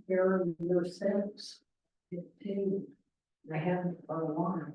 Here, year 6, 15, they haven't for a while.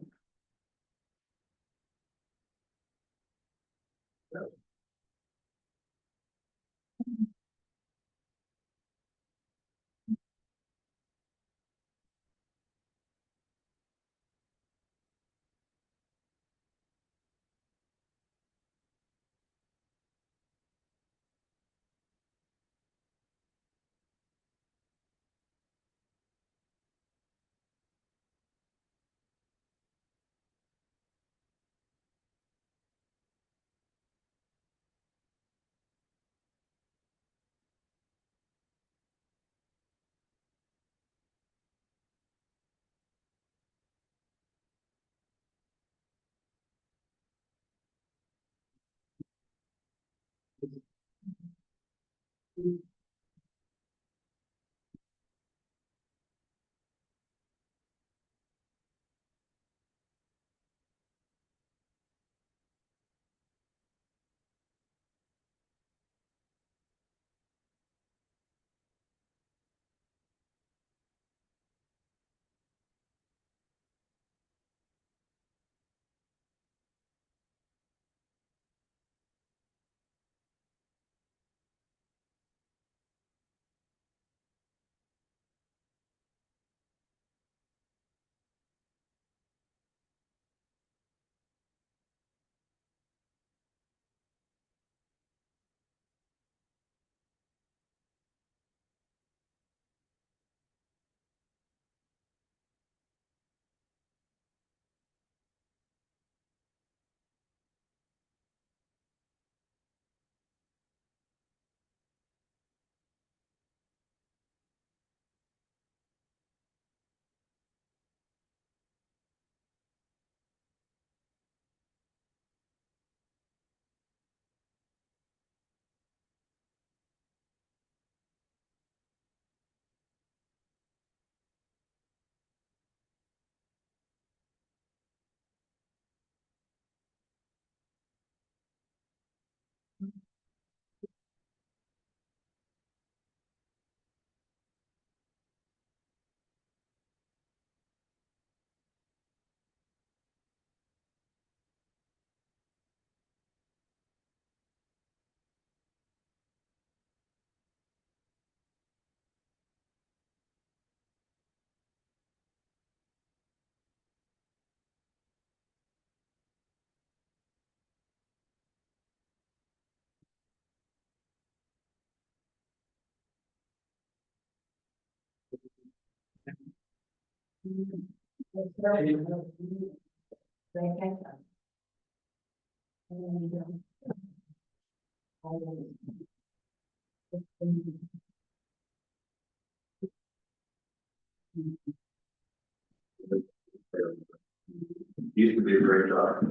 Used to be a great job.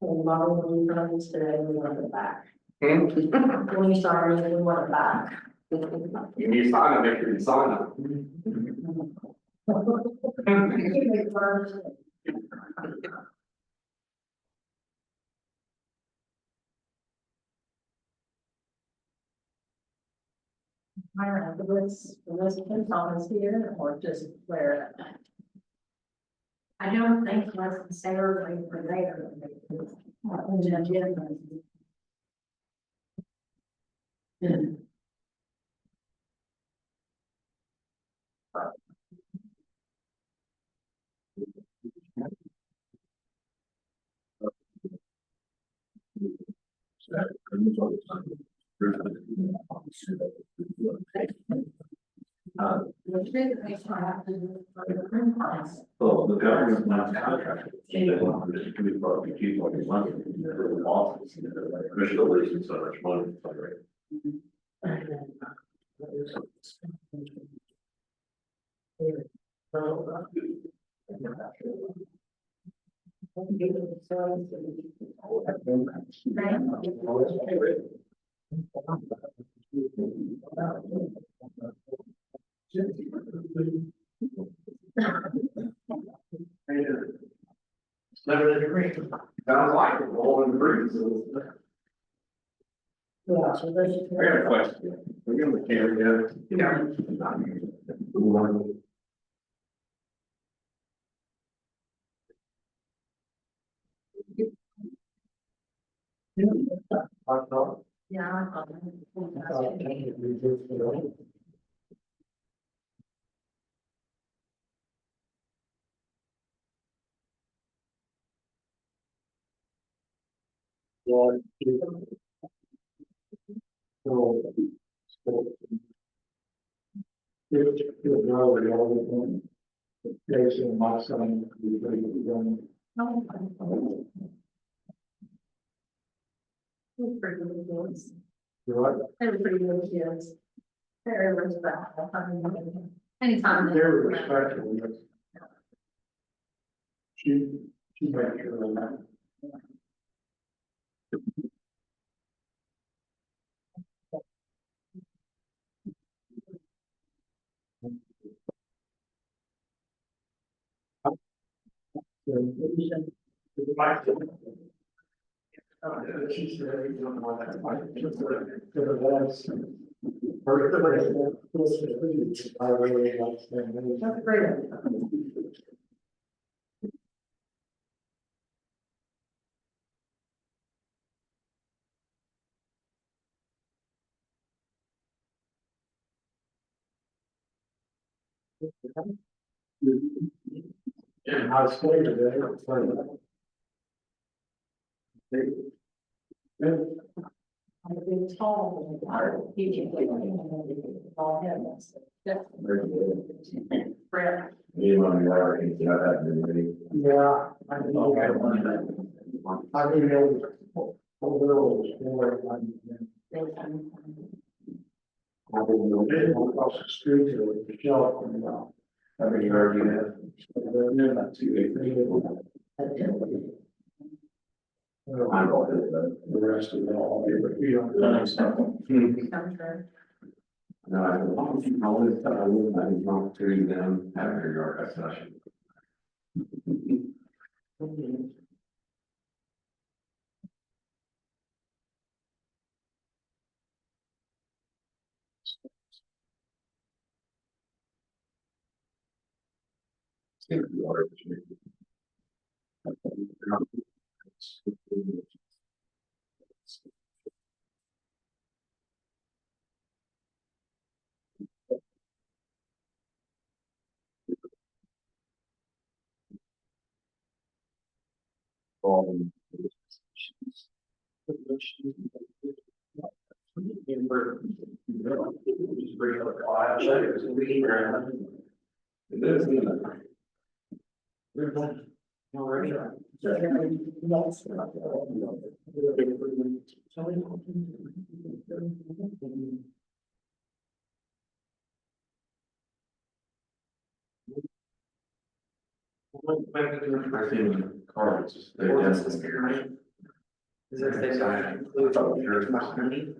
A lot of blue cards today, we want it back. When you start, we want it back. You need to sign it, make sure you sign it. I don't know, the list is here or just where? I don't think necessarily for there. Well, the government wants contracts. They want to just keep up, keep all your money. The losses, commission losing so much money. It's like, right. Never did agree. Sounds like it, all in the breeze. Yeah, so there's. I got a question. We're gonna carry that. Yeah. I thought Jason, my son, we pretty young. They're pretty good kids. You're right. They're pretty good kids. Very respectful. Anytime. Very respectful. Yes. She made sure of that. She said, you don't want that. I really like them. That's great. And I stayed there. I've been told. Teaching. All him. Fred. You on your water, you know that, didn't Yeah. I know. I mean, it was overall, across the street to the shelf and, I mean, you already had. Not too late. I'm all good, but. The rest of it all, you know. No, I don't know if you know this, but I didn't want to them after your session. It's gonna be hard. It is, isn't it? We're done. Already. I think cards, they're definitely. Is there things that include money?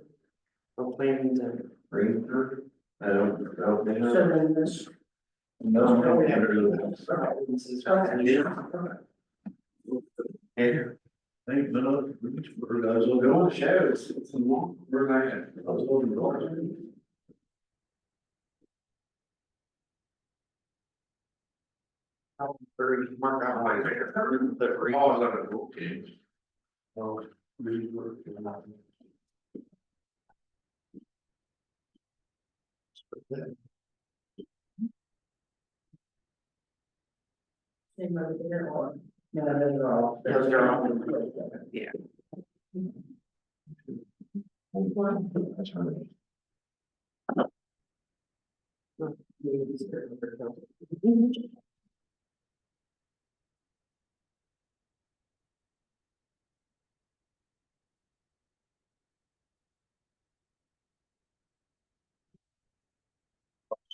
Or planning to. Bring her. I don't think. So then this. No, no, Hey, no, we're guys will go on the shows, it's a long, we're not, I was holding the door. mark out my. Oh, I was on a book game. Oh, really work. Same over there or. No, no. Those are all. Yeah. That's right.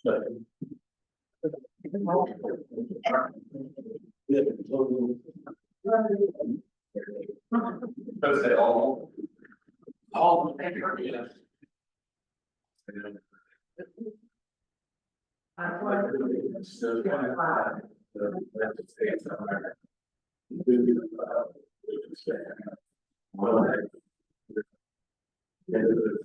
Second. Let's say all. All in favor? Yes. I pledge allegiance to the flag The United States of America. One nation.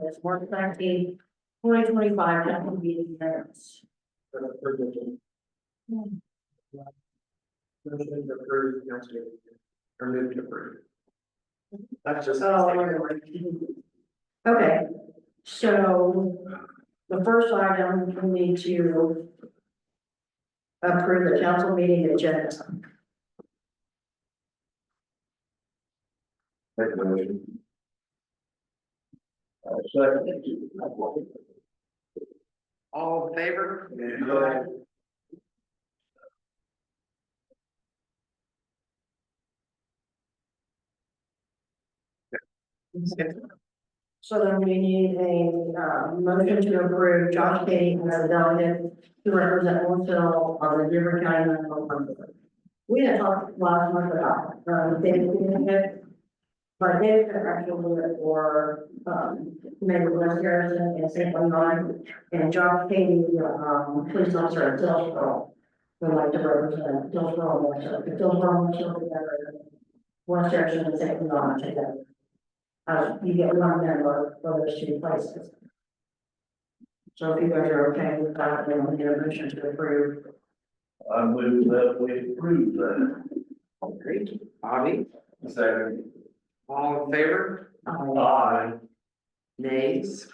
It's March 19, 2025, that will be the minutes. Motion to approve, Council. Or move to approve. That's just. Okay, so the first item, we need to approve the council meeting agenda. Make a motion. Second. All in favor? Aye. So then we need a, motion to approve Josh Kane as a delegate to represent Morrisville on the Dearborn County Medical Board. We had talked last month about, David doing it. But David could actually do it for, maybe West Harrison and St. Leon, and Josh Kane, police officer at Dillsboro. Would like to represent Dillsboro, Morrisville, if Dillsboro, Morrisville together, West Harrison and St. Leon together. You get one member for those two places. So if you guys are okay with that, then we'll get a motion to approve. I move that we approve that. Great. Bobby, Second. all in favor? Aye. Nays?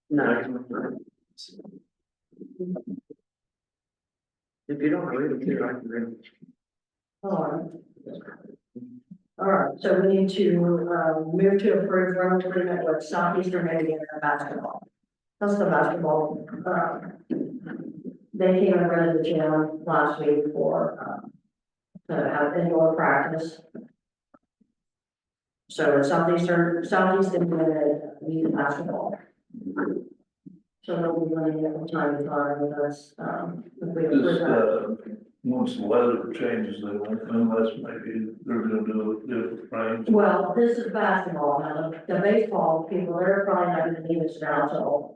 No. If you don't read it, here, I can read it. All right, so we need to, move to approve rental agreement with Southeastern Indiana basketball. That's the basketball, they came and rented the gym last week for, to have indoor practice. So Southeast Indiana youth basketball. So they'll be running it from time to time with us, if we approve Just, that. once the weather changes, they won't, unless maybe they're gonna do it different rain. Well, this is basketball now, the baseball people, they're probably not gonna need us now, so,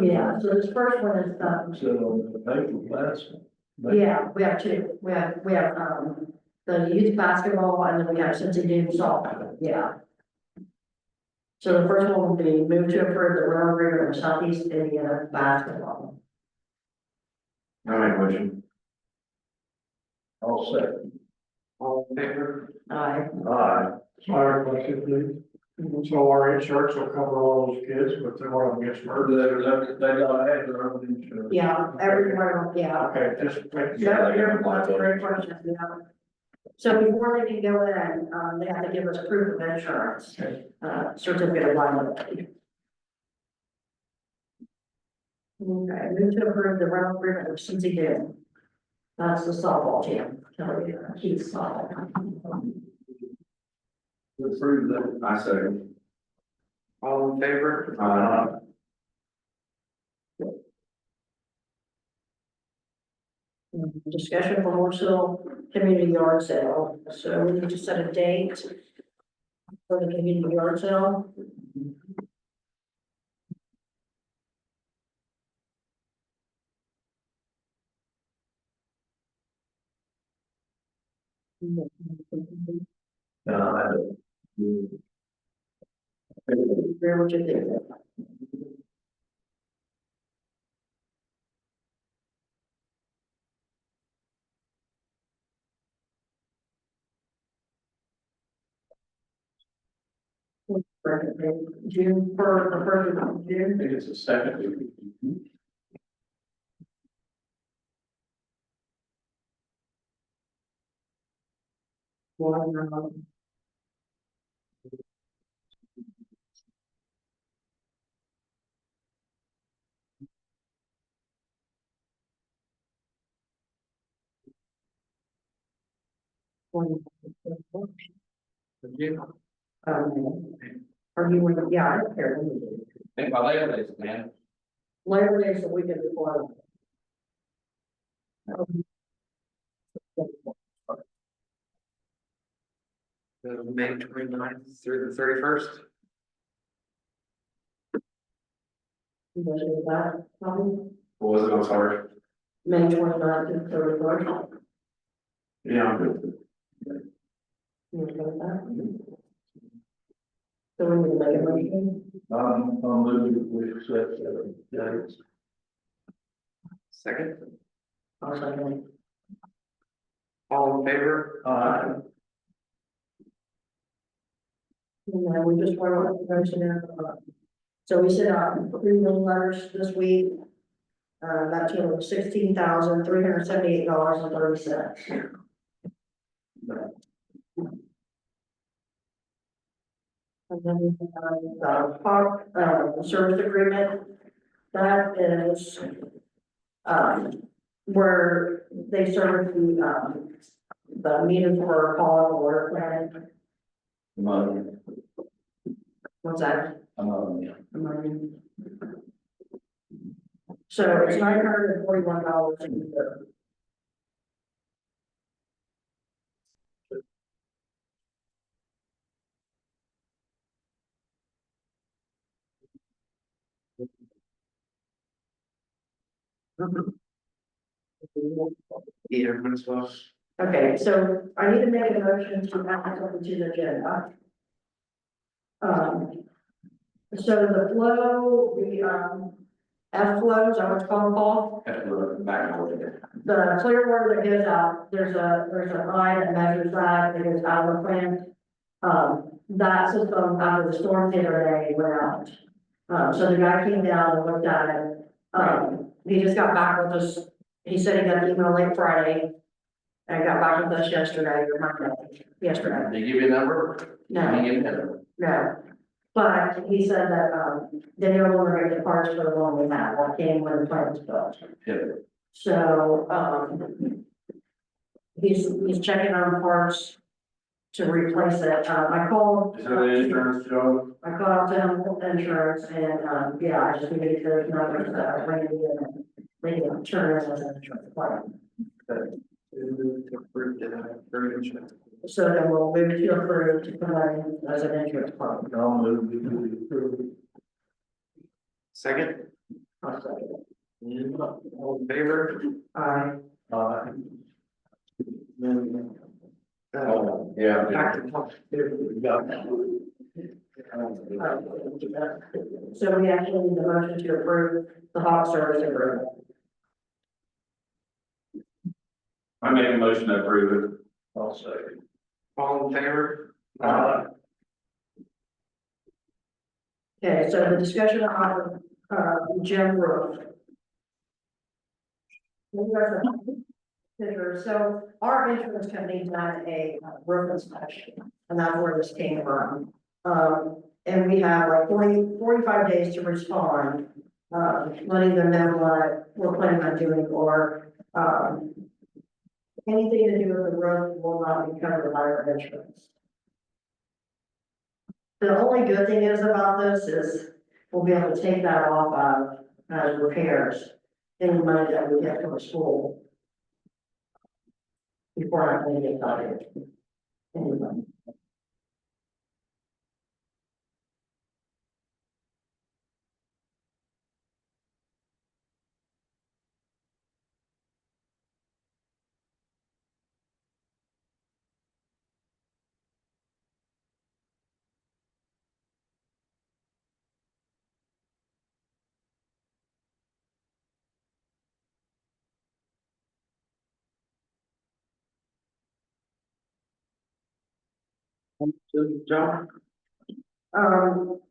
yeah, so this first one is, Said on the paper last. yeah, we have two, we have, the youth basketball and then we have Cincy Dean softball, yeah. So the first one will be move to approve the rental agreement with Southeast Indiana basketball. I make a motion. I'll second. All in favor? Aye. Aye. Fire question, please. So our insurance will cover all those kids, but then one of them gets hurt. They gotta have their own insurance. Yeah, everywhere, yeah. Okay, just make. Yeah, that's a great question, yeah. So before they can go in, they have to give us proof of insurance, certificate of liability. Okay, move to approve the rental agreement with Cincy Dean. That's the softball team, he's softball. Approve that. I second. All in favor? Discussion for Morrisville community yard sale, so we need to set a date for the community yard sale. Where would you do it? June for the first of I June. think it's the second week. One, are you, yeah, I don't care. Think about Labor Day, man. Labor Day is the weekend before. May 29th through the 31st. You guys do that, probably, What was it, I'm sorry? May 29th to 31st. Yeah, I'm good. You okay with that? So we need to make a motion. I'm moving, we accept, dates. Second, I'll second. all in favor? And then we just want to mention, so we sent out 3 million letters this week. That total $16,378.30. And then we have the park, service agreement. That is, where they service the meters for call water plant. What's that? Ammonia. So it's $941 a year. Yeah, might as well. Okay, so I need to make a motion to add something to the agenda. So the flow, F flow, is that what it's called, Paul? Back over The clear water that goes out, there's a line that measures that, it goes out of the plant. That system out of the storm the other day went out. So the guy came down and looked at it. He just got back with us. He said he got the email late Friday. And got back with us yesterday, or Monday, yesterday. They give you a number? No, You give me a number. no. But he said that, they no longer get the parts for the one we had, that came when the plant was built. Yeah. So, he's checking on parts to replace it. I called. Is that an insurance job? I called them with insurance and, yeah, I just needed to know that they didn't turn it as an insurance claim. To approve the very insurance. So then we'll move to approve to put in as an insurance claim. I'll move, we approve. Second, I'll second it. all in favor? Then, Yeah. back to top. So we actually need the motion to approve the hot service agreement. I make a motion to approve it. I'll say. All in favor? Okay, so the discussion on, gym roof. So our insurance company done a roof inspection, and that's where this came from. And we have like 45 days to respond, letting them know what we're planning on doing, or, anything to do with the roof will not be covered by our insurance. The only good thing is about this is we'll be able to take that off of as repairs, any money that we get from the school. Before I can get started. Anyway. John?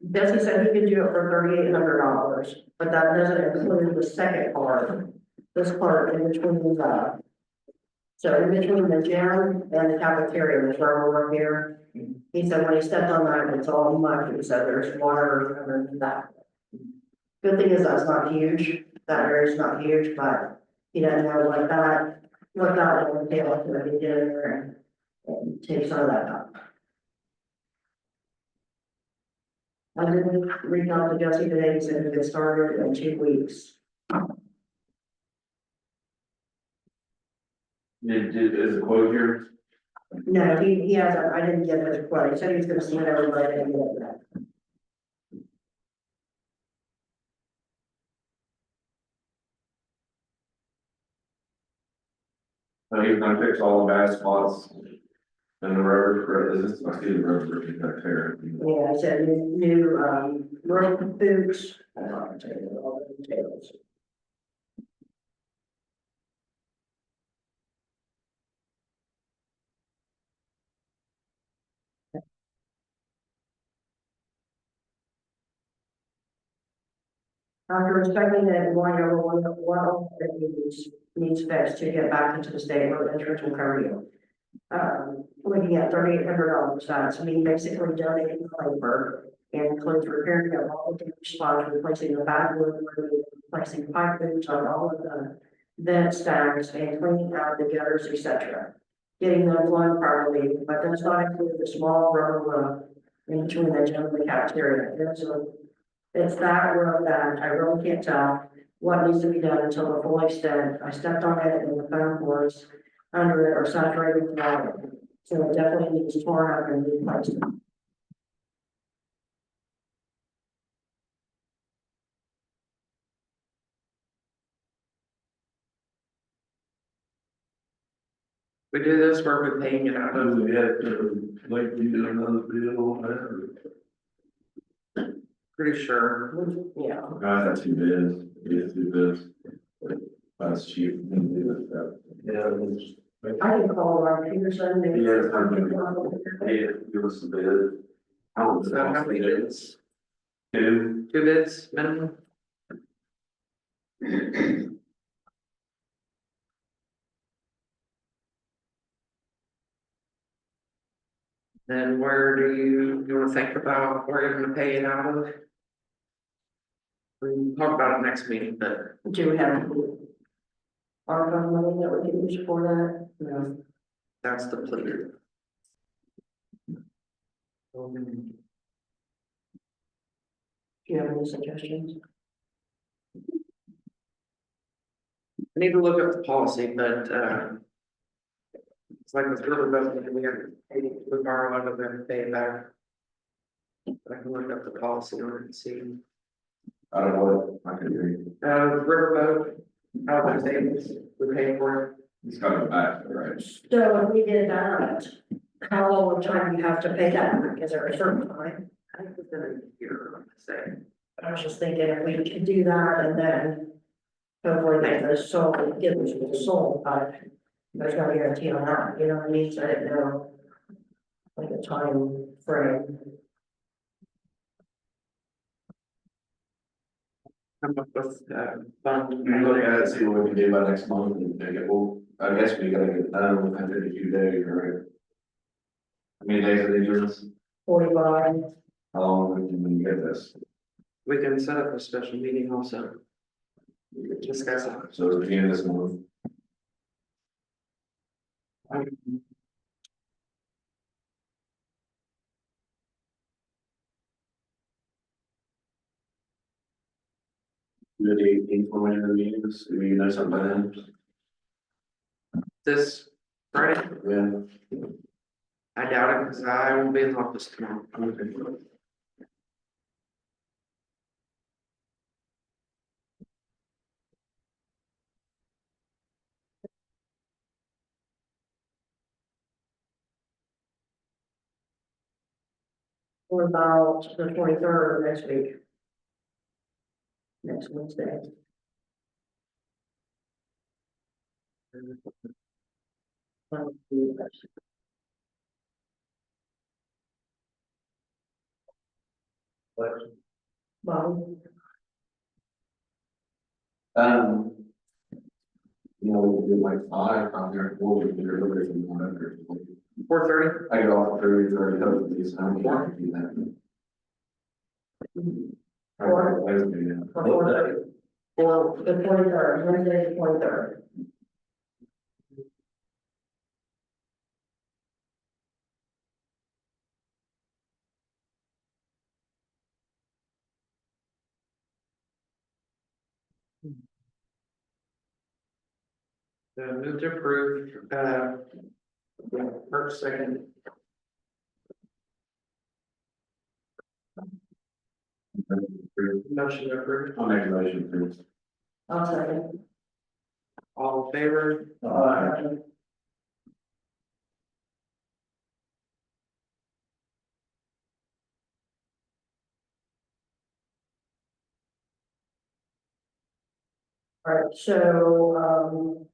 Bessie said he could do it for $3,800, but that doesn't include the second part. This part in between the So in between the gym and the cafeteria, there's where we're here. He said when he stepped on that, it's all mud, he said there's water underneath that. Good thing is that's not huge, that area's not huge, but he doesn't know what that will entail, so he get in there and take some of that up. I did reach out to Jesse today, he said it started in 2 weeks. Is the quote here? No, he hasn't, I didn't get his quote, he said he was gonna submit everybody and get that. So he's gonna fix all the bad spots. And the rubber, is this, I see the rubber, is that fair? Yeah, I said new, road boots. I don't know, I'll tell you all the details. After inspecting it and going over what it needs fixed to get back into the state where the insurance will cover you. Looking at $3,800, that's me basically donating the labor and includes repairing of all the spots, replacing the backwood, replacing pipe boots on all of the vent stacks and cleaning out the gutters, etc. Getting them run properly, but does not include the small rubber road in between the gym and the cafeteria. It's that road that I really can't tell what needs to be done until the full extent. I stepped on it and the foam boards under it are saturated with water. So it definitely needs torn up and replaced. We do this where we're paying it out Do of, we have to, like, we do another bid on that, or? pretty sure. Yeah, Guys, that's two bids, it's two bids. That's cheap. Yeah, it's. I can call Ron Peterson. maybe- Yeah, it's not Hey, give us a bid. How So how many bids? Two. 2 bids minimum? Then where do you wanna think about where you're gonna pay it out of? We can talk about it next meeting, but Do we have our money that we can use for that? No. that's depleted. Do you have any suggestions? I need to look up the policy, but, it's like with riverboat, we have to pay, we borrow out of there and pay it back. But I can look up the policy on it and see. I don't know what, I can hear you. Riverboat, out of the savings, we pay for it. It's got to go back, right? So if we did that, how long of time you have to pay that back? Is there a certain time? I think within a year, I'm say. I was just thinking if we could do that and then hopefully make this sold, get this sold, but there's no guarantee on that, you know what I mean? So I didn't know like a time frame. Come up with, fund. You look at it, see what we can do by next month and take it, well, I guess we gotta get it done within 52 days, right? How many days are they doing this? 45, How long can we get this? We can set up a special meeting also. We could discuss it. So it's the beginning of this month. Do the 18th for one of the meetings, do you know something by then? This Friday, Yeah. I doubt it, because I won't be in the office tomorrow. or about the 23rd of next week. Next Wednesday. Bobby, Um. You know, we do like 5 out there, 4 we can deliver from whatever. 4:30? I get off at 30, hopefully, so I'm going to do that. Or- Wednesday, yeah. For the 23rd, Wednesday, the 23rd. Move to approve, yeah, first, second. Motion to approve. I'll make a motion, please. I'll second. All in favor? All right, so,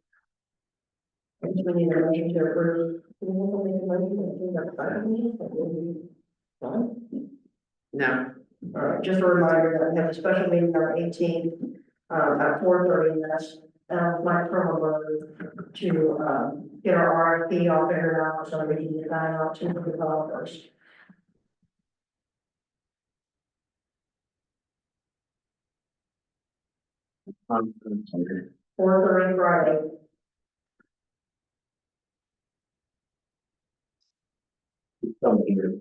I guess we need a motion to approve. Do we have to make a motion to do that side of the meeting? That will be fine. No. All right, just a reminder that we have a special meeting on the 18th, at 4:30, and that's, my promo to, get our RFP all figured out, so we can get that out to the developers. I'm sorry. 4:30 Friday. Come here.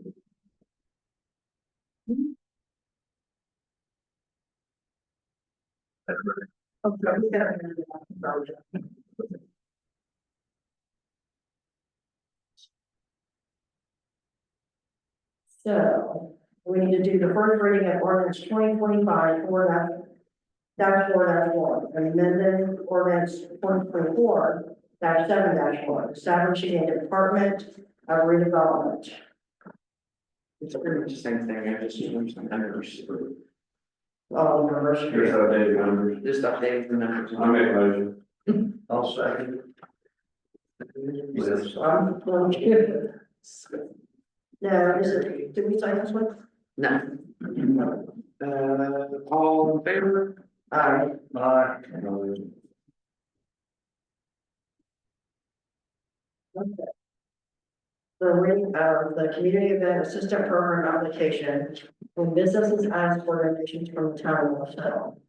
So, we need to do the first reading of ordinance 2025 4-1, amending ordinance 2024-7-1, establishing a department of redevelopment. It's pretty much the same thing, I just changed some numbers. All members. Here's our daily numbers. Just updating the numbers. I'll make a motion. I'll second. I'm going to. Now, is it, did we sign this one? No. All in favor? Aye. Aye. Okay. The rate of the community event assistant program application when businesses ask for donations from the town of Marcel.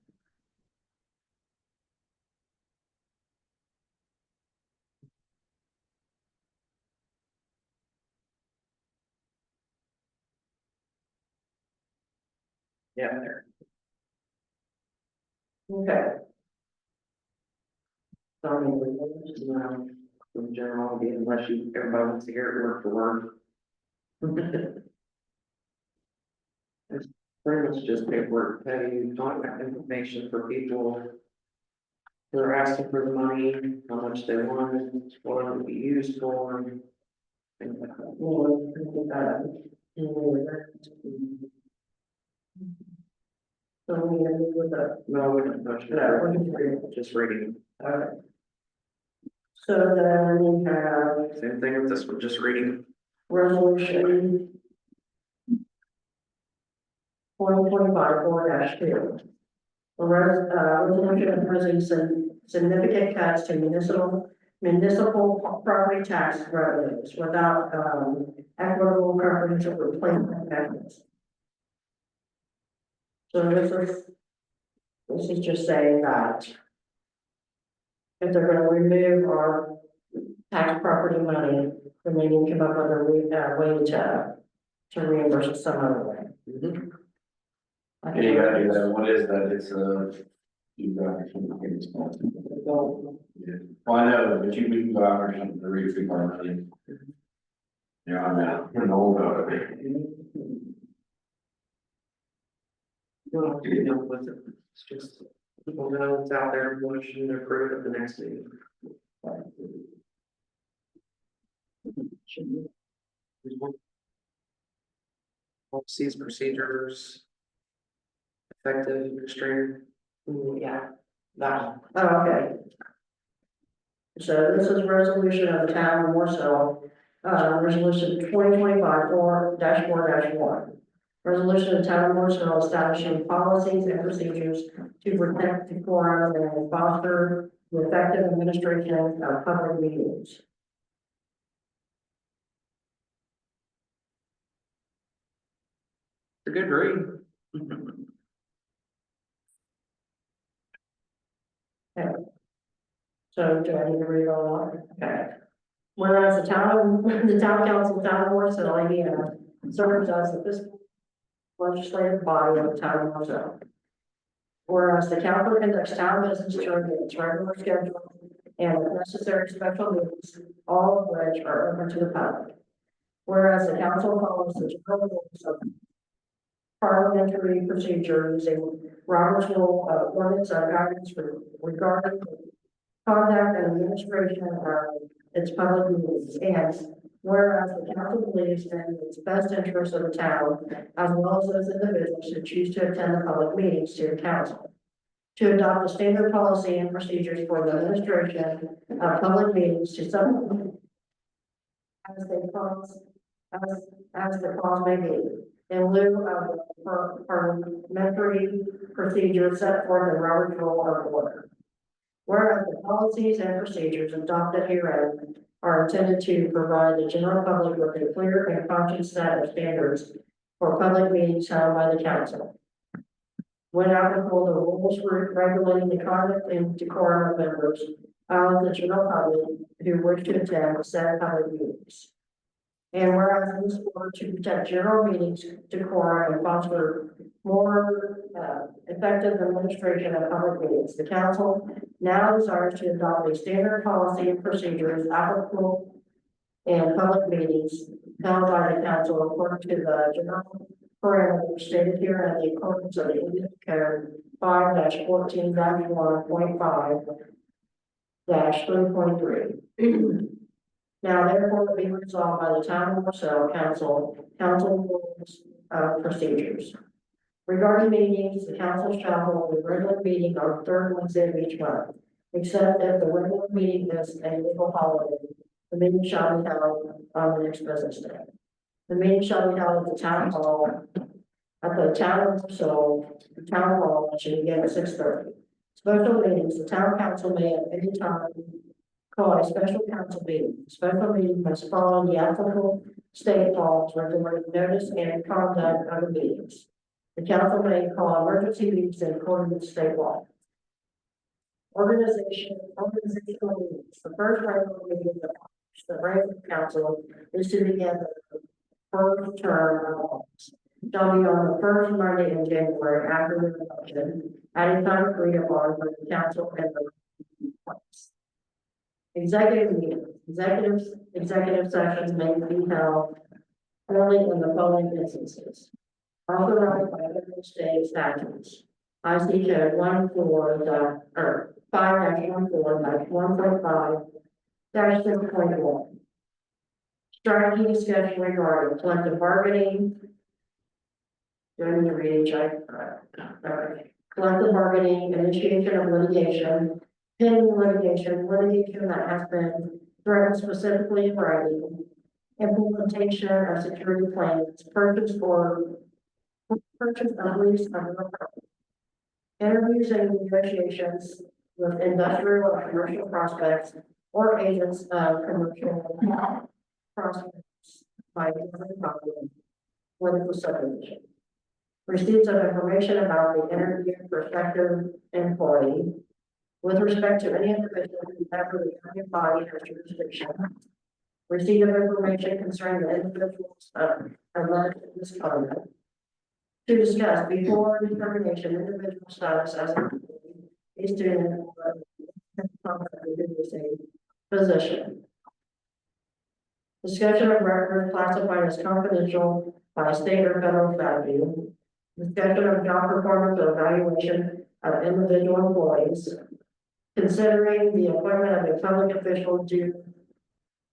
Yeah, there. Okay. So, No, in general, unless you, everybody wants to hear it word for word. It's pretty much just paperwork, petty contact information for people. Who are asking for the money, how much they want, what it will be used for. Things like that. we'll think about it. So we have to move with the, No, we don't touch it, just reading. alright. So then we have Same thing with this one, just reading. resolution 2025-4-2. A resolution imposing significant cuts to municipal property tax revenues without, equitable comprehensive replacement mechanisms. So this is just saying that if they're gonna remove our tax property money, then they need to come up with a way to reimburse it some other way. Yeah, you gotta do that. What is that? It's you got it. Yeah. Well, I know, but we can go out or something to recoup our money. Yeah, I'm out. I'm old about it. Well, you know, with it, it's just, people know it's out there, motion to approve at the next meeting. Policies, procedures. Effective restraint. Yeah, that. Oh, okay. So this is resolution of the town of Warsaw, resolution 2025-4-1. Resolution of Town of Morrisville establishing policies and procedures to protect the quorum and foster the effective administration of public meetings. It's a good read. So do I need to read all that? Okay. Whereas the town council, town of Morrisville, Indiana, serves as the fiscal legislative body of the town of Morrisville. Whereas the council conducts town business during its regular schedule and if necessary special meetings, all of which are open to the public. Whereas the council follows the general rules of parliamentary procedure using Robert's Rule of Ordinance and guidance regarding the conduct and administration of its public meetings, and whereas the council believes in its best interest of the town, as well as those individuals who choose to attend the public meetings to the council, to adopt a standard policy and procedures for the administration of public meetings to supplement as the cause may be, in lieu of the parliamentary procedure set forth in Robert's Rule of Order. Whereas the policies and procedures adopted herein are intended to provide the general public with a clear and conscious set of standards for public meetings held by the council. When applicable, the rules regulating the conduct and decorum of members of the general public who wish to attend said public meetings. And whereas in this order to protect general meetings, decorum, and foster more effective administration of public meetings, the council now desires to adopt a standard policy and procedures applicable in public meetings held by the council according to the general parameters stated here in the accordance of the Indiana Code 5-14-1.5-3.3. Now therefore be resolved by the town of Morrisville council rules of procedures. Regarding meetings, the council shall hold a regular meeting on the third Wednesday of each month, except if the regular meeting is a legal holiday. The meeting shall be held on the next business day. The meeting shall be held at the town hall, at the town of Morrisville, the town hall, which should begin at 6:30. Special meetings, the town council may at any time call a special council meeting. Special meeting must follow the applicable state laws regulating notice and conduct of the meetings. The council may call emergency meetings in accordance with state law. Organizational meetings. The first regular meeting of the regular council is to begin the first term of office. Shall be on the first Monday in January after the election, at a time agreed upon by the council and the place. Executive meetings. Executive sessions may be held only in the following instances. Authorized by federal state statutes. IC code 5-14-1.5-6.1. Strategy discussion regarding collective bargaining. Do I need to read each item? Collective bargaining, initiation of litigation, pending litigation that has been threatened specifically in writing, implementation of security plans, purchase of lease of real property. Interviews and negotiations with industrial or commercial prospects or agents of commercial prospects by different property, political subdivision. Receipts of information about the interviewed prospective employee with respect to any individual who ever the county body has jurisdiction. Receipt of information concerning the individuals alleged misconduct. To discuss before determination individual status as a student or a position. Discussion of records classified as confidential by state or federal statute. Discussion of job performance or evaluation of individual employees. Considering the appointment of a public official to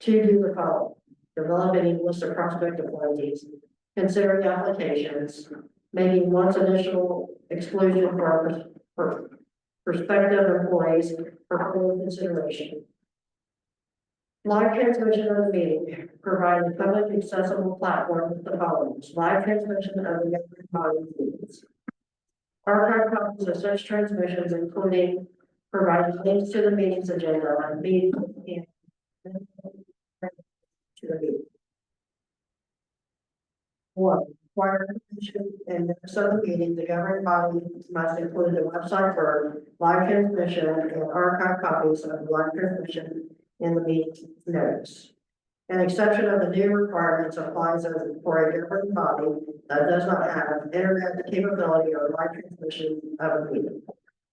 do the following. Develop any list of prospective appointees. Considering applications. Making one's initial exclusion for prospective employees for full consideration. Live transmission of the meeting, provide a public accessible platform with the following: live transmission of the governing body meetings. Archive copies of such transmissions, including providing links to the meeting's agenda and meeting and to the meeting. One, require information and notice of the meeting, the governing body must include the website for live transmission and archive copies of the live transmission in the meeting notice. An exception of the new requirements applies for a governing body that does not have internet capability or live transmission of a meeting.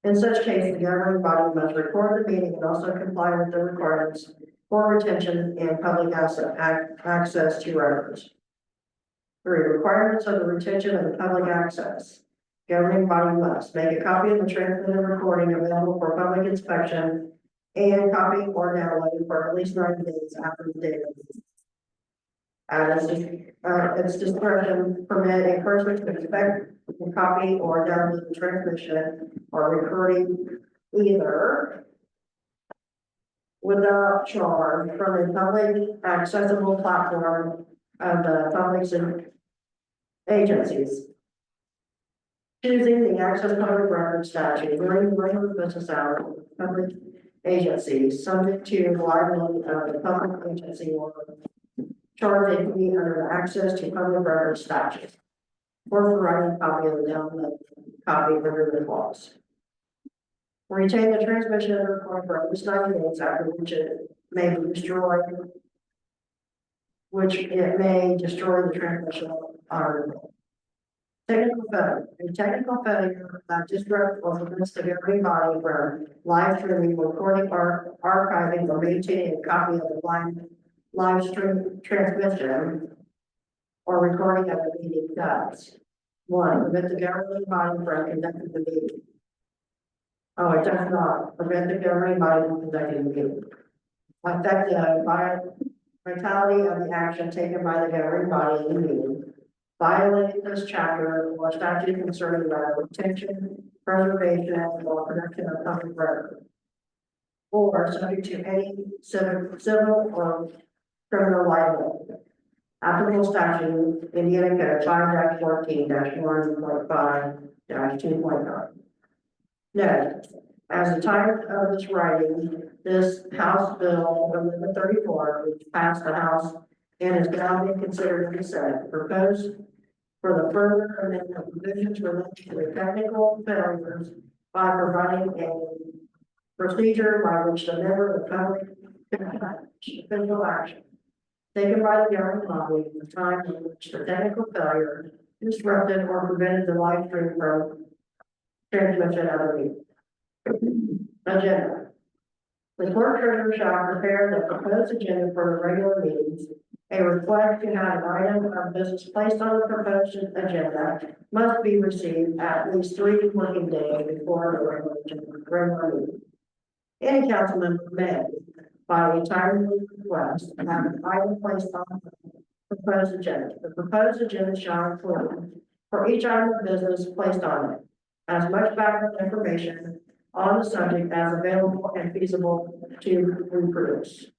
In such case, the governing body must record the meeting and also comply with the requirements for retention and public access to records. 3, requirements of the retention of the public access. Governing body must make a copy of the transmitted recording available for public inspection and copy or download for at least 90 days after the date of the meeting. Its discretion permit a person to expect a copy or download the transmission or recording either without charge from a public accessible platform of the public's agencies. Choosing the access public record statute during regular business hours of public agencies, subject to liability of the public agency or charge a fee under the access to public record statute. Or providing a copy of the download copy under the clause. Retain the transmission of the recording for at least 90 days after which it may be destroyed, the transmission article. Technical failure. A technical failure that disrupts or prevents the governing body from live streaming, recording, or archiving, or maintaining a copy of the live stream transmission or recording of the meeting does. 1, prevent the governing body from conducting the meeting. Oh, it does not prevent the governing body from conducting the meeting. Affect the vitality of the action taken by the governing body in the meeting. Violating this chapter or statute concerning the retention, preservation, or production of public record. Or subject to any civil or criminal liability. Applicable statute, Indiana Code 5-14-1.5-2.9. Note, as the time of this writing, this House Bill Amendment 34, which passed the House and is now being considered in the Senate, proposed for the further amendment provisions related to the technical failures by providing a procedure by which the member of the public can attach official action taken by the governing body at the time in which the technical failure disrupted or prevented the live stream from transmission of the meeting. Agenda. The clerk treasurer shall prepare the proposed agenda for the regular meetings. A request to have an item of business placed on the proposed agenda must be received at least 3 working days before the regular meeting. Any council member may, by a timely request, have an item placed on the proposed agenda. The proposed agenda shall include, for each item of business placed on it, as much background information on the subject as available and feasible to reproduce.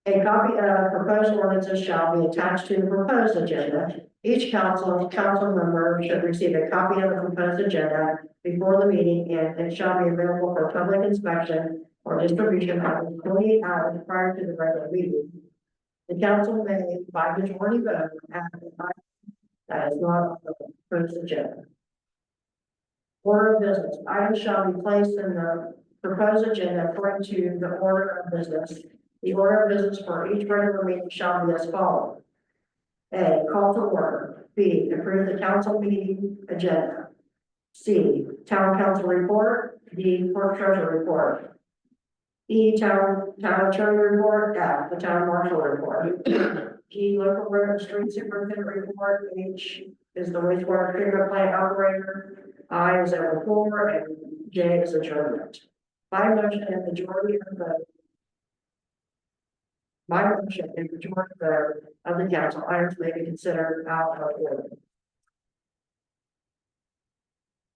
A copy of proposed ordinances shall be attached to the proposed agenda. Each council member should receive a copy of the proposed agenda before the meeting, and it shall be available for public inspection or distribution at least 48 hours prior to the regular meeting. The council may, by majority vote, act on an item that is not on the proposed agenda. Order of business. Items shall be placed in the proposed agenda according to the order of business. The order of business for each regular meeting shall be as follows. A, call to order. B, approve the council meeting agenda. C, town council report. D, clerk treasurer report. E, town attorney report. F, the town marshal report. G, local road and street superintendent report. H is the wastewater treatment plant operator. I is a report, and J is adjournment. By motion and majority of the vote of the council, items may be considered out of order.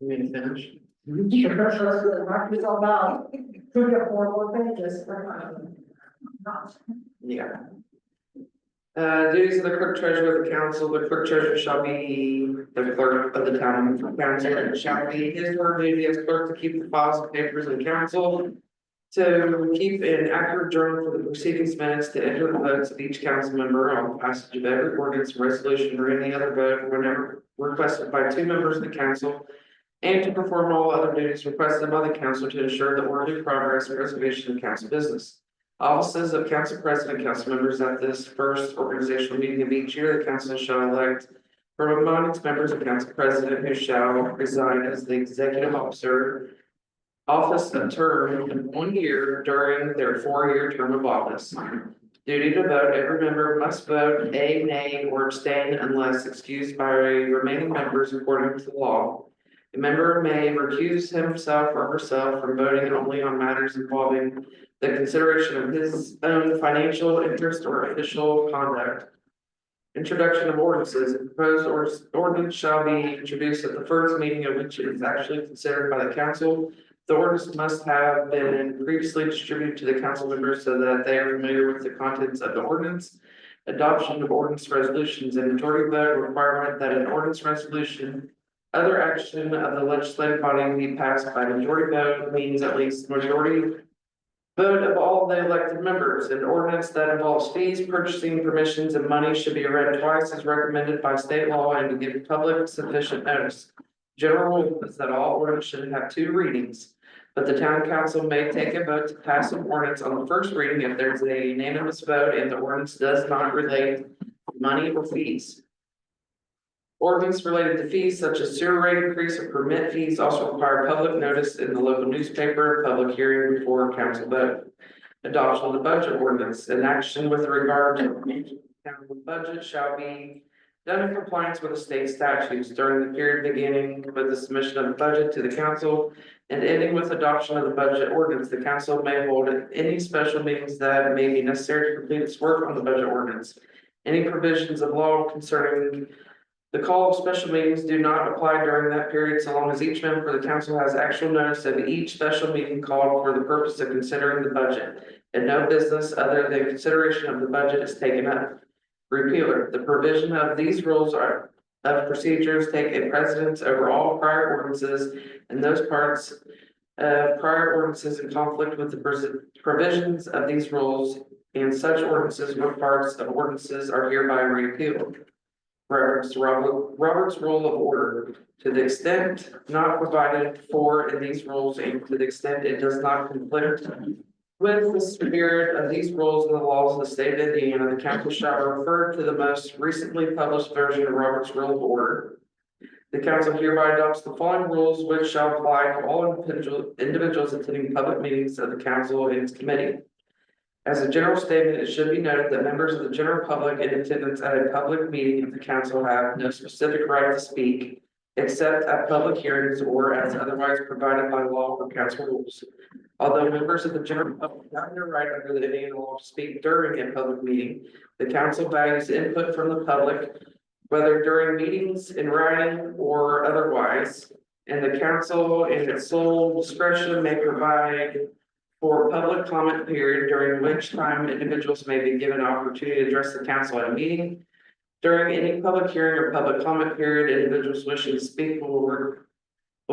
You mean finish? Sure, it's all about, we got 4 more pages. Yeah. Duties of the clerk treasurer of the council, the clerk treasurer shall be the clerk of the town council, and it shall be his or her duty as clerk to keep the files and papers of the council. To keep an accurate journal for the proceedings minutes, to enter the votes of each council member on the passage of every ordinance, resolution, or any other vote whenever requested by 2 members of the council. And to perform all other duties requested by the council to ensure the orderly progress and preservation of council business. Offices of council president, council members at this first organizational meeting of each year, the council shall elect from among its members a council president who shall reside as the executive officer. Office a term in 1 year during their 4-year term of office. Duty to vote, every member must vote a nay, or abstain unless excused by remaining members according to the law. A member may recuse himself or herself from voting only on matters involving the consideration of his own financial interest or official conduct. Introduction of ordinances. A proposed ordinance shall be introduced at the first meeting of which it is actually considered by the council. The ordinance must have been previously distributed to the council members so that they are familiar with the contents of the ordinance. Adoption of ordinance resolutions. A majority vote requirement that an ordinance resolution, other action of the legislative body be passed by majority vote means at least majority vote of all the elected members. An ordinance that involves fees, purchasing permissions, and money should be read twice as recommended by state law and to give the public sufficient notice. General rule is that all ordinances should have 2 readings, but the town council may take a vote to pass an ordinance on the first reading if there's a unanimous vote and the ordinance does not relate to money or fees. Ordinance related to fees such as sewer rate increase or permit fees also require public notice in the local newspaper, public hearing before council vote. Adoption of the budget ordinance. An action with regard to the town budget shall be done in compliance with the state statutes during the period beginning with the submission of the budget to the council and ending with adoption of the budget ordinance. The council may hold any special meetings that may be necessary to complete its work on the budget ordinance. Any provisions of law concerning the call of special meetings do not apply during that period, so long as each member of the council has actual notice of each special meeting called for the purpose of considering the budget, and no business other than consideration of the budget is taken up. Repealer. The provision of these rules of procedures take a precedence over all prior ordinances, and those parts of prior ordinances in conflict with the provisions of these rules, and such ordinances or parts of ordinances are hereby repealed. Reference to Robert's Rule of Order. To the extent not provided for in these rules and to the extent it does not conflict with the spirit of these rules and the laws of the state of Indiana, the council shall refer to the most recently published version of Robert's Rule of Order. The council hereby adopts the following rules which shall apply to all individuals attending public meetings of the council and its committee. As a general statement, it should be noted that members of the general public in attendance at a public meeting of the council have no specific right to speak, except at public hearings or as otherwise provided by law or council rules. Although members of the general public have no right under the Indiana law to speak during a public meeting, the council values input from the public, whether during meetings in writing or otherwise, and the council in its sole discretion may provide for public comment period during which time individuals may be given an opportunity to address the council at a meeting. During any public hearing or public comment period, individuals wishing to speak will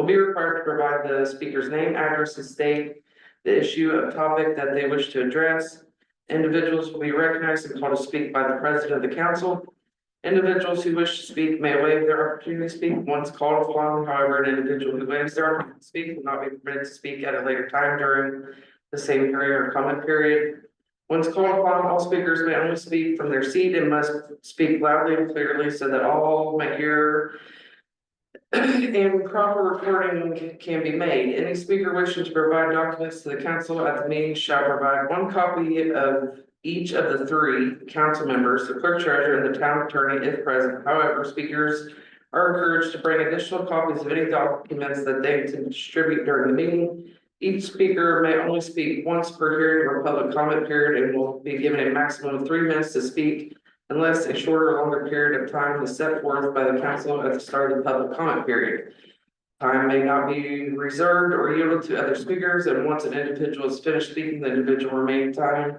be required to provide the speaker's name, address, and state the issue of topic that they wish to address. Individuals will be recognized and called to speak by the president of the council. Individuals who wish to speak may waive their opportunity to speak once called upon. However, an individual who waives their opportunity to speak will not be permitted to speak at a later time during the same hearing or comment period. Once called upon, all speakers may only speak from their seat and must speak loudly and clearly so that all may hear and proper recording can be made. Any speaker wishing to provide documents to the council at the meeting shall provide 1 copy of each of the 3 council members, the clerk treasurer, and the town attorney if present. However, speakers are encouraged to bring additional copies of any documents that they intend to distribute during the meeting. Each speaker may only speak once per hearing or public comment period and will be given a maximum of 3 minutes to speak unless a shorter or longer period of time is set forth by the council at the start of the public comment period. Time may not be reserved or yielded to other speakers, and once an individual is finished speaking, the individual remaining time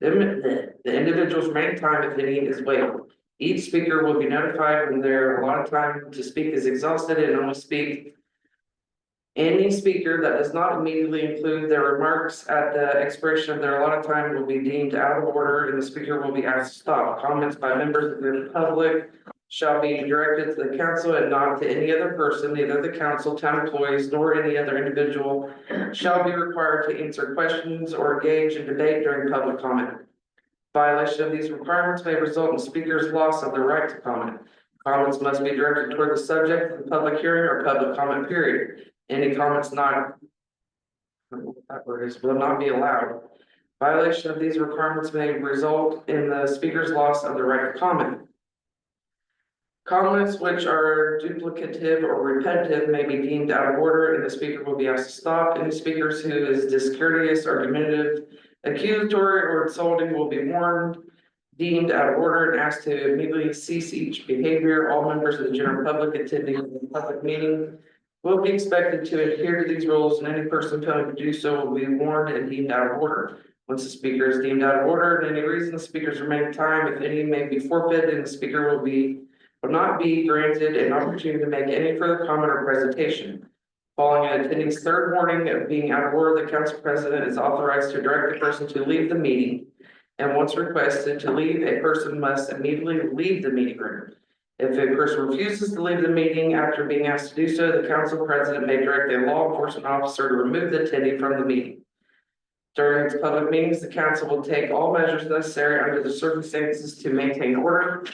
The individual's remaining time, if any, is waived. Each speaker will be notified when their allotted time to speak is exhausted and only speak. Any speaker that does not immediately include their remarks at the expiration of their allotted time will be deemed out of order and the speaker will be asked to stop. Comments by members of the public shall be directed to the council and not to any other person, neither the council, town employees, nor any other individual shall be required to answer questions or engage in debate during public comment. Violation of these requirements may result in speakers' loss of their right to comment. Comments must be directed toward the subject of the public hearing or public comment period. Any comments not, I don't know what that word is, will not be allowed. Violation of these requirements may result in the speaker's loss of the right to comment. Comments which are duplicative or repetitive may be deemed out of order and the speaker will be asked to stop. Any speakers who is discourteous, argumentative, accusatory, or insulting will be warned, deemed out of order, and asked to immediately cease each behavior. All members of the general public attending the public meeting will be expected to adhere to these rules, and any person failing to do so will be warned and deemed out of order. Once the speaker is deemed out of order, and any reason the speaker's remaining time, if any, may be forfeited, and the speaker will not be granted an opportunity to make any further comment or presentation. Following an attending's third warning of being out of order, the council president is authorized to direct the person to leave the meeting. And once requested to leave, a person must immediately leave the meeting room. If a person refuses to leave the meeting after being asked to do so, the council president may direct a law enforcement officer to remove the attendee from the meeting. During its public meetings, the council will take all measures necessary under the circumstances to maintain order.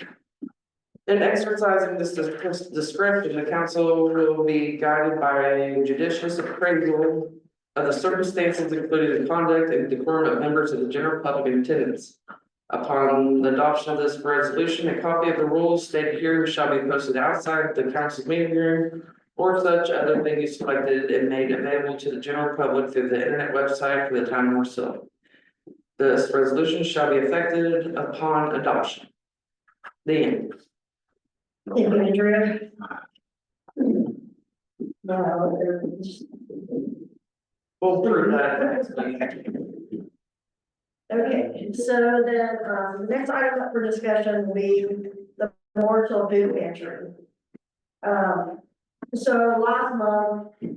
In exercising this discretion, the council will be guided by a judicious appraisal of the circumstances, including the conduct and decorum of members of the general public in attendance. Upon the adoption of this resolution, a copy of the rules stated here shall be posted outside the council meeting room or such other venue selected and made available to the general public through the internet website for the town of Morris Hill. This resolution shall be effected upon adoption. The end. Thank you, Andrea. We'll prove that next meeting. Okay, so then, the next item up for discussion will be the Morris Hill Food Pantry. So last month. We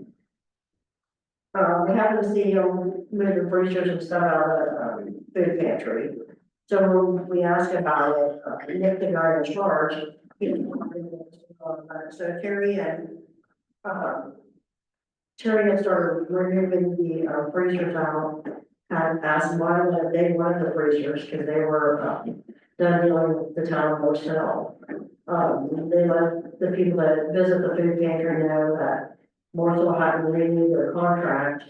happened to see them move the freezers and stuff out of the food pantry. So we asked about it, Nick, the guy in charge. So Terry had started removing the freezers out. Had asked why they wanted the freezers, because they were done dealing with the town of Morris Hill. They let the people that visit the food pantry know that Morris Hill had to renew their contract.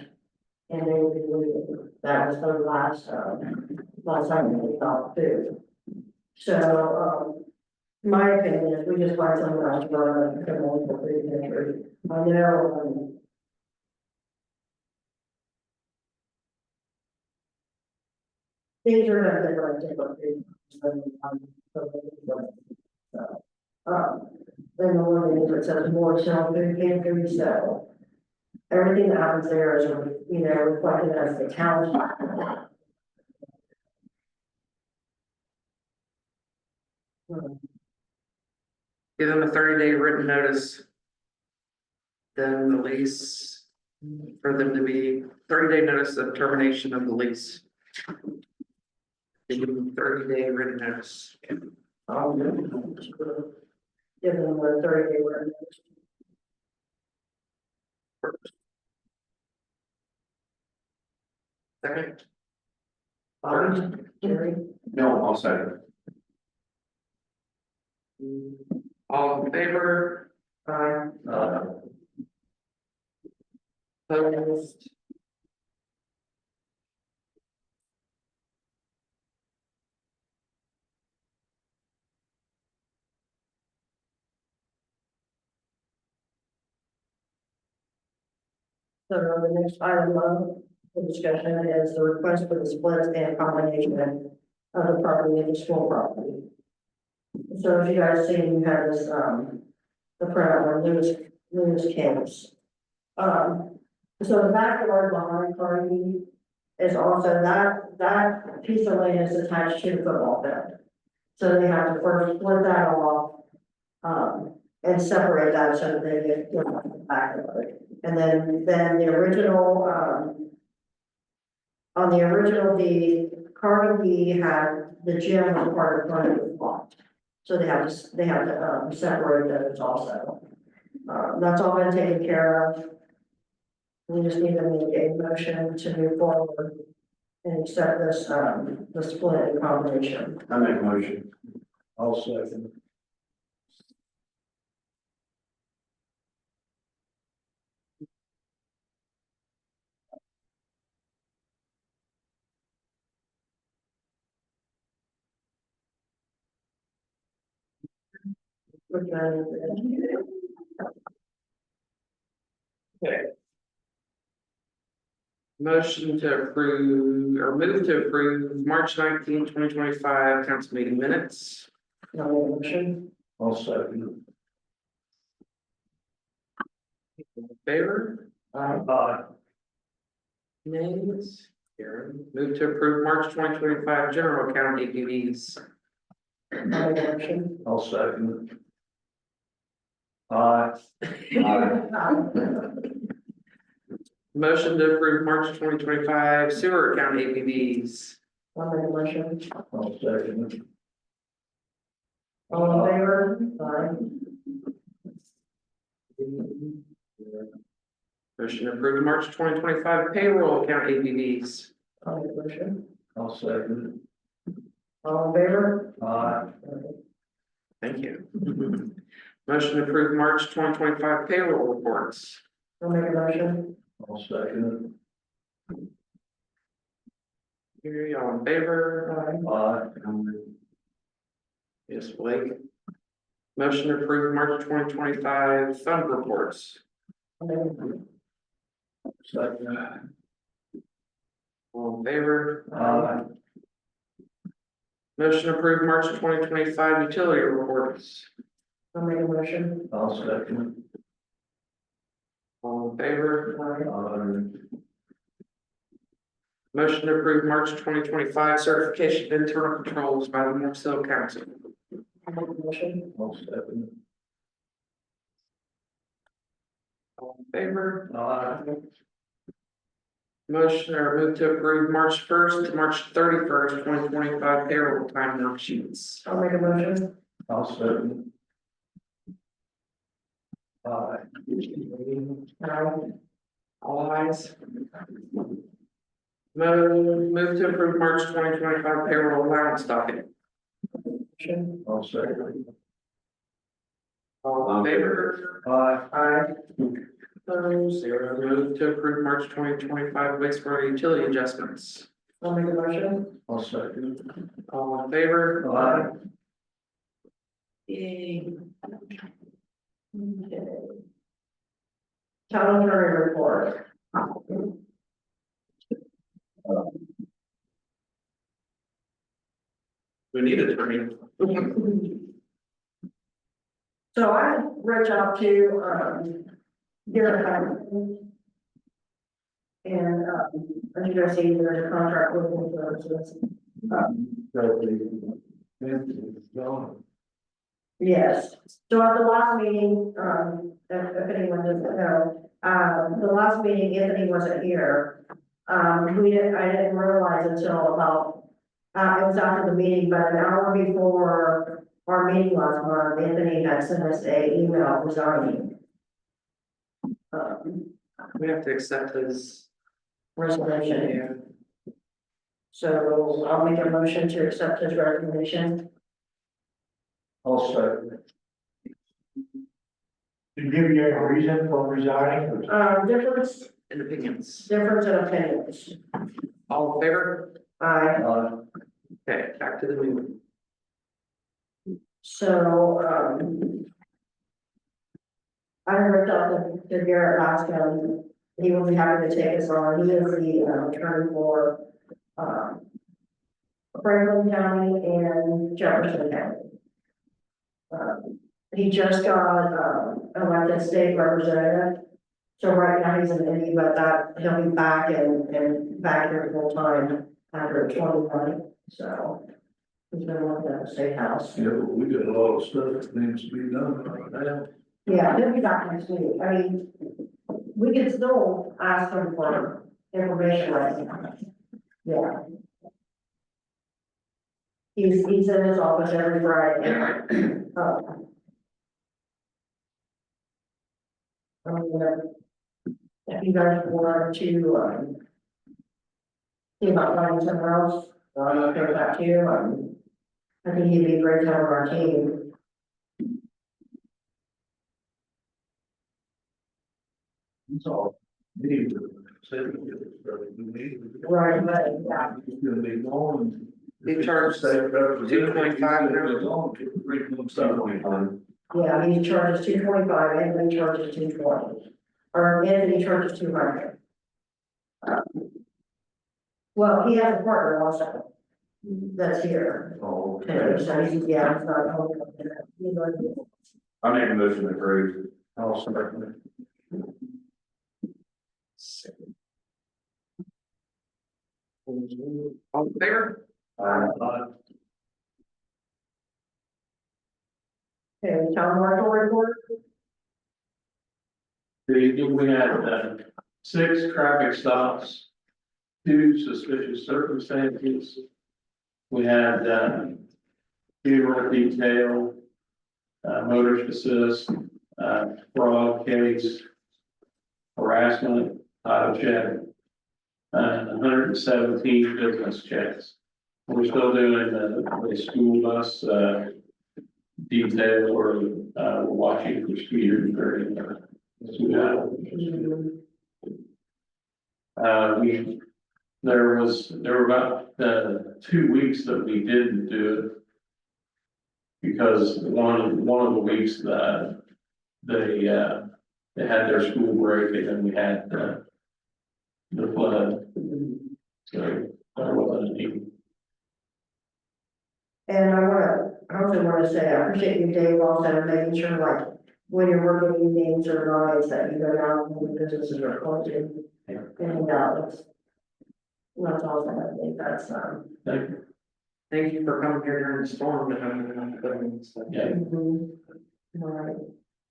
And they would be leaving. That was the last time they got food. So, my opinion is we just find someone else to run the local food pantry. I know, things are gonna be very different. Then the one that says more self food pantry, so everything that happens there is, reflected as the town. Give them a 30-day written notice. Then the lease, for them to be 30-day notice of termination of the lease. Give them 30-day written notice. Give them the 30-day word. Second, Bobby, Jerry, No, I'll second. all in favor? Opposed? so the next item of the discussion is the request for the split and combination of the property and the school property. So as you guys see, you have this, the printout on Lewis Camps. So the backyard behind Carnegie is also that that piece of land is attached to the football field. So they have to first split that off, and separate that so that they get the back of it. And then the original, on the original deed, Carnegie had the gym was part of one of the lot. So they have to separate those also. That's all been taken care of. We just need to make a motion to move forward and accept this, the split and combination. I make a motion. I'll second. Okay. Motion to approve, or move to approve March 19, 2025 council meeting minutes. No motion. I'll second. In favor? Aye. Nays? Karen, move to approve March 2025 general account APVs. No motion. I'll second. Aye. Motion to approve March 2025 sewer account APVs. I'll make a motion. I'll second. All in favor? Aye. Motion to approve March 2025 payroll account APVs. I'll make a motion. I'll second. All in favor? Aye. Thank you. Motion to approve March 2025 payroll reports. I'll make a motion. I'll second. Here, y'all in favor? Aye. Yes, Blake. Motion to approve March 2025 fund reports. I'll make a motion. Second. All in favor? Aye. Motion to approve March 2025 utility reports. I'll make a motion. I'll second. All in favor? Aye. Motion to approve March 2025 certification of internal controls by the Marcel Council. I'll make a motion. I'll second. All in favor? Aye. Motion or move to approve March 1st to March 31st, 2025 payroll time worksheets. I'll make a motion. I'll second. Aye. Aye. All ayes. Move to approve March 2025 payroll allowance docket. Motion. I'll second. All in favor? Aye. Aye. Opposed, zero. Move to approve March 2025 wastewater utility adjustments. I'll make a motion. I'll second. All in favor? Aye. Yay. Okay. Town attorney report. We need an attorney. So I reached out to, Garrett Hudson. And, as you guys see, there's a contract with him services. Yes, so at the last meeting, if anyone doesn't know, the last meeting, Anthony wasn't here. I didn't realize until about, it was after the meeting, but an hour before our meeting last month, Anthony had sent us a email resigning. We have to accept his. Resignation, so I'll make a motion to accept his resignation. I'll second. To give you a reason for resigning? Difference And opinions. in opinions. All in favor? Aye. Aye. Okay, back to the meeting. So, I reached out to Garrett last time, he will be happy to take us on, he is the attorney for, Franklin County and Jefferson County. He just got, elected state representative, so right now he's in Indy, but that, he'll be back and back here full time, $120, so. He's been working at the state house. Yeah, but we got a lot of stuff that needs to be done right now. Yeah, he'll be back next week. I mean, we can still ask him for information right now. Yeah. He's in his office every Friday. If you guys want to, see about finding somewhere else, I'm okay with that too. I think he'd be a great member of our team. So, need to say it, we need. Right, but, yeah. It's gonna be gone. He charged $2.25 an hour. Yeah, he charges $225, Anthony charges $220, or Anthony charges $200. Well, he has a partner also, that's here, Oh, too, so he's, yeah, it's not. I make a motion to approve. I'll second All in favor? it. Okay, town marshal report, We had, 6 traffic stops, 2 suspicious circumstances. We had, funeral detail, motorist assist, fraud case, harassment, auto check, and 117 business checks. We're still doing the school bus, detail, or, we're watching for speeders during the. There were about, 2 weeks that we didn't do it. Because one of the weeks that they had their school break and then we had, the flood. So there wasn't any. and I also wanna say, I appreciate you, Dave, also making sure, like, when you're working evenings or nights, that you go down when the businesses are closed. And, that's awesome, I think that's, Thank you. Thank you for coming here during the storm and having stuff. Yeah. All right.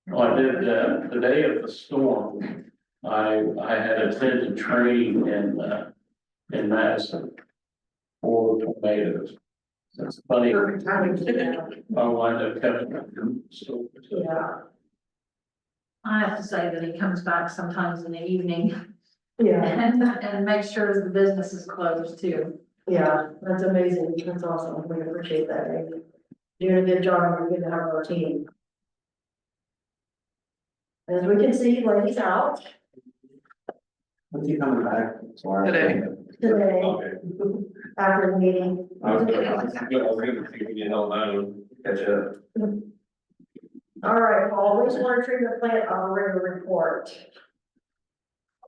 Well, I did, the day of the storm, I had attended training in Madison for tornadoes. So it's funny, Perfect timing to do that. I wind up coming. So, Yeah, I have to say that he comes back sometimes in the evening yeah, and makes sure the business is closed too. yeah, that's amazing, that's awesome, we appreciate that, Dave. Doing a good job, we're good to have our team. As we can see, Lady's out When's he coming back? Today. today Okay. after the meeting. I was gonna see if we can help out, catch up. All right, Paul, wastewater treatment plant operator report.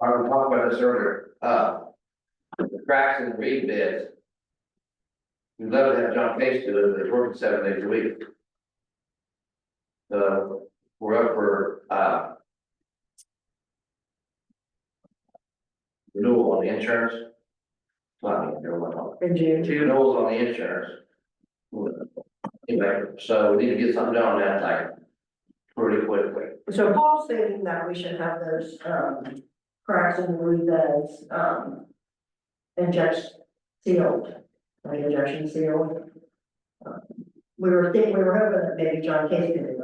I was talking about this earlier, the cracks in the reed beds. We'd love to have John Case do it, but he's working 7 days a week. So, we're up for, renewal on the insurance. Not, never mind. In June. Renewals on the insurance. Anyway, so we need to get something done on that, like, pretty quickly. So Paul's stating that we should have those, cracks in the roof beds, injection sealed, like injection sealed. We were hoping that maybe John Case could do it,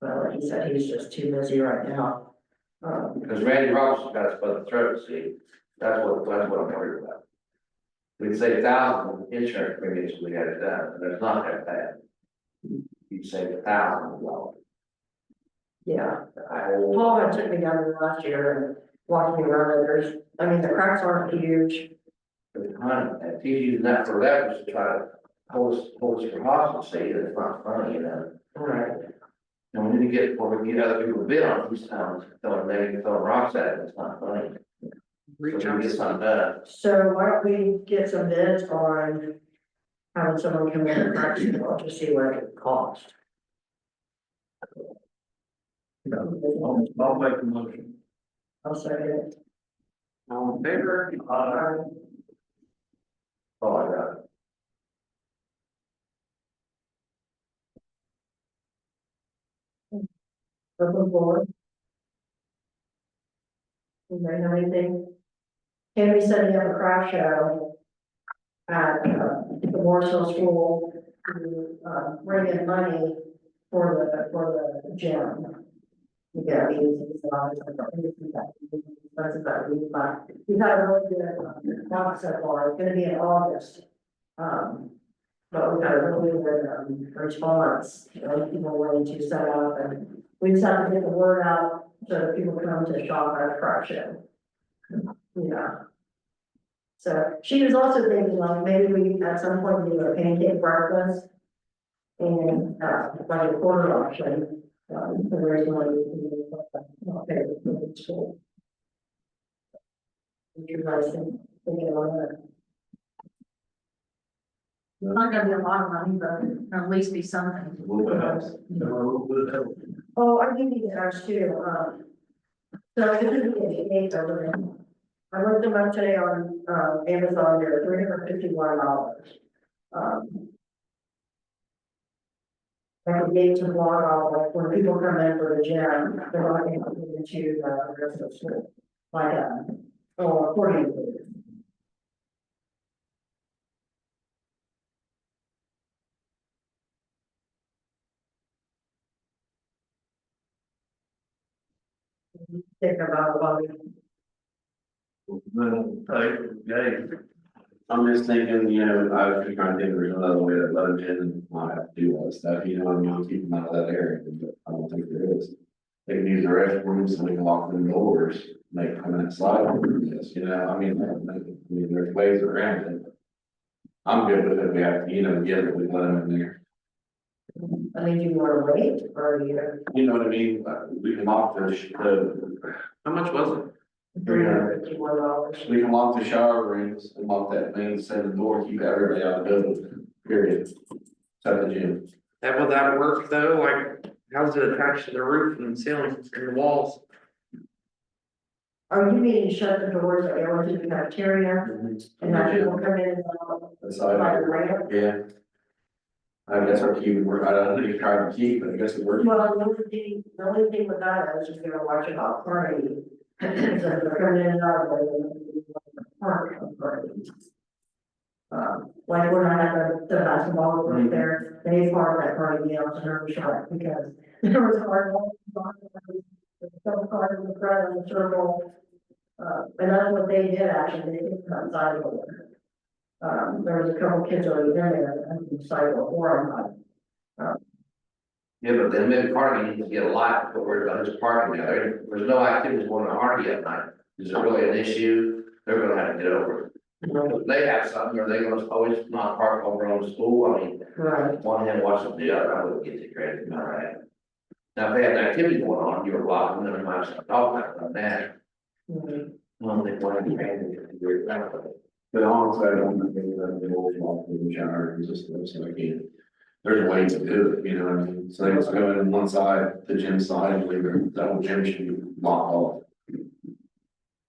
but like he said, he's just too busy right now. Because Randy Robertson's got us by the throat, see, that's what I'm worried about. We'd save thousands of insurance premiums if we had it done, and it's not that bad. You'd save $1,000. Yeah, Paul had took me down there last year and walked me around it. The cracks aren't huge. If he's using that for leverage to try to hold us for hostage, see, it's not funny, you know. Right. And we need to get, before we get other people bid on these towns, throwing rocks at it, it's not funny. So we Reach out. get something done. So why don't we get some bids on having someone come in and crack seal to see what it costs? I'll make a motion. I'll second it. All in favor? Oh, I got it. Open floor. Anybody have anything? Can we setting up a craft show at, the Morrisville School to, bring in money for the gym? Yeah, it's a lot of expenses that we've had a really good, month so far, it's gonna be in August. But we've had a really good, response, people willing to set up, and we just have to get the word out so that people come to shop at a craft show. Yeah. So she was also thinking like maybe we at some point do a pancake breakfast. And, like a quarter option, to raise money. Not pay for the school. What you guys thinking on that? Not gonna be a lot of money, but at least be something. A little bit helps. Oh, I do need to ask too, so this is the cake over there. I looked them up today on, Amazon, they're $351. Like a gate to log off, like when people come in for the gym, they're not able to get into the rest of the school. Like, according to. Think about what we. I'm just thinking, you know, I was just trying to think of another way to let them in and not have to do all that stuff, you know, I mean, keep them out of that area, but I don't think there is. They can use the restrooms and we can lock them doors, make them inside, yes, you know, I mean, there's ways around it. I'm good with it, we have to, you know, get it, we let them in there. I mean, do you want to wait or You know what I mean, we can lock how much was it? $351? We can lock the shower rooms and lock that main center door, keep everybody out of the building, period. Except the gym. And will that work though? Like, how's it attached to the roof and ceiling and the walls? Are you meaning shut the doors that go into the cafeteria and that people come in and out Aside, by the ramp? yeah. I guess our key would work, I don't know if you tried to keep, but I guess it worked. Well, the only thing with that is you're gonna watch it out party. So they're coming in and out of the park on party. Like when I had the basketball group there, they parked that party, you know, to her shot because there was hard. Some cars in the front of the circle. And that's what they did actually, they took that sidewalk. There was a couple kids already in there, and the sidewalk or on. Yeah, but then maybe parking needs to get a lot, but we're about this parking now, there's no activities going on Hardy at night. Is it really an issue? They're gonna have to get over it. If they have something, are they gonna always not park over on the school? I mean, Right. one hand watching the other, I wouldn't get too crazy about that. Now, if they have an activity going on, you're blocking them, and might start talking about that. Mhm. I don't think one of the fans is very valuable. But honestly, I don't think that they always lock the shower and just, so again. There's a way to do it, you know what I mean? So they just go in on one side, the gym side, and leave it, that whole gym should be locked off.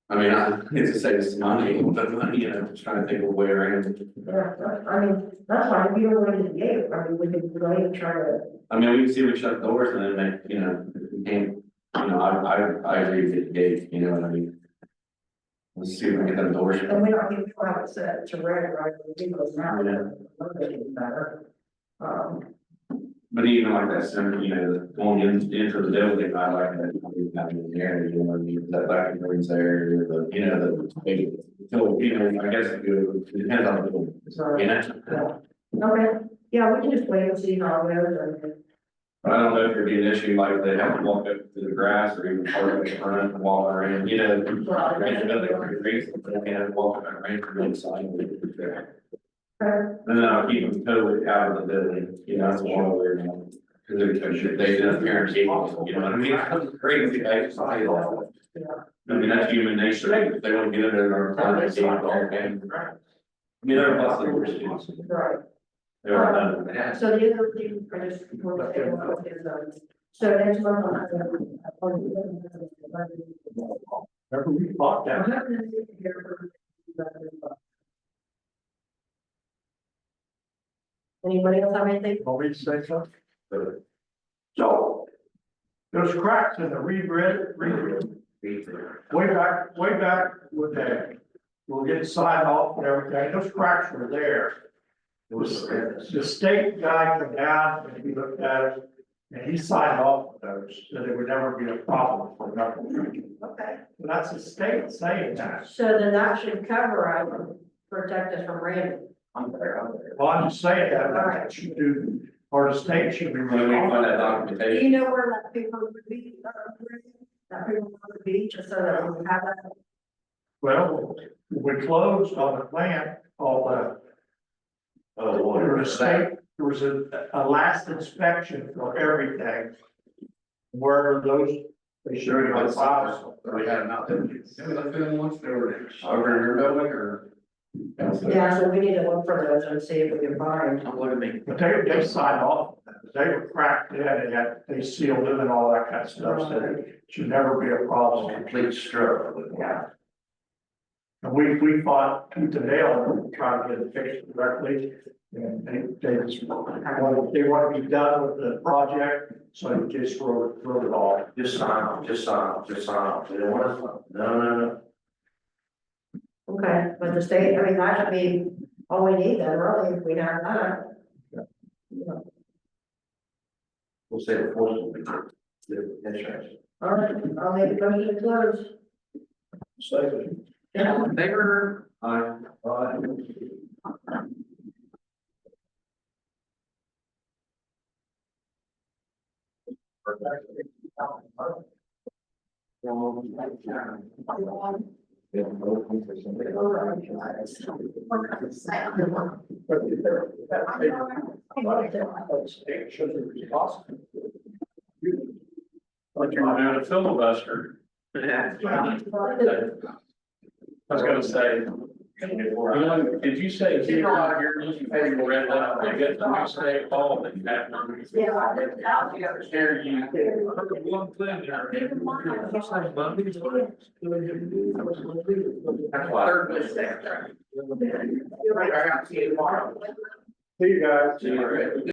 I mean, it's to save some money, but you know, just trying to think of a way around it. Yeah, I mean, that's fine, if you don't want to gate, I mean, we can go ahead and try to. I mean, we can see if we shut the doors and then make, you know, if we can't, you know, I agree with the gate, you know what I mean? Let's see if we can get them doors shut. And we don't need to have it set to red, right, we do those now, Yeah. better. But even like that center, you know, going into the building, I like that, having in the area, you know, what I mean, that back in rooms area, you know, maybe, so, you know, I guess it depends on the building, you know? Okay, yeah, we can just wait and see how it goes, and I don't know if there'd be an issue, like they have to walk up to the grass or even park in the front and walk around, you know. Range of other reasons, but they can't walk up range from inside. And then I'll keep them totally out of the building, you know, that's one way we're going. Cause they didn't guarantee, you know what I mean? That's crazy, I just say that. I mean, that's human nature, if they want to get in there, they're gonna see it all, and. I mean, there are lots of students. right. They're done with that. So the other thing, I just want to say about is, so next month I'll have Remember we fought I'm that. not gonna sit here for. Anybody else have anything? Want me to say something? But So, there's cracks in the regrid, way back with that. We'll get signed off and everything, those cracks were there. it was horrendous. The state guy came down and he looked at it, and he signed off with those, so there would never be a problem for nothing. Okay. That's the state saying that. So then that should cover us, protect us from rain. I'm there. Well, I'm just saying that should do, or the state should be. When we find that Do documentation, you know where that paper would be? That paper would be, just so that we have that. Well, we closed on the plant, all the, Oh, there Lord. was a state, there was a last inspection for everything. Where those, they should have been filed. we had them out there. Yeah, we looked at them once, they were over in your building or. Yeah, so we need to look for those and see if we can find. I'm looking at me. But they signed off, they were cracked in, they sealed them and all that kind of stuff, so it should never be a problem. Complete stroke. Yeah. And we fought tooth and nail, trying to get it fixed correctly, and they just wanted, they want to be done with the project, so they just wrote it all. Just sign off, just sign off, just sign off. They don't want us, no. Okay, but the state, I mean, that should be all we need then, really, if we have that. We'll say the force will be good. The insurance. All right, I'll make a motion to close. Second. All in favor? Like you're doing a filibuster. Yeah. I was gonna say, did you say here, you pay for red light, they get the new state hall that you have? Here you. One thing there. That's why. You're right. See you guys. See you, Rick.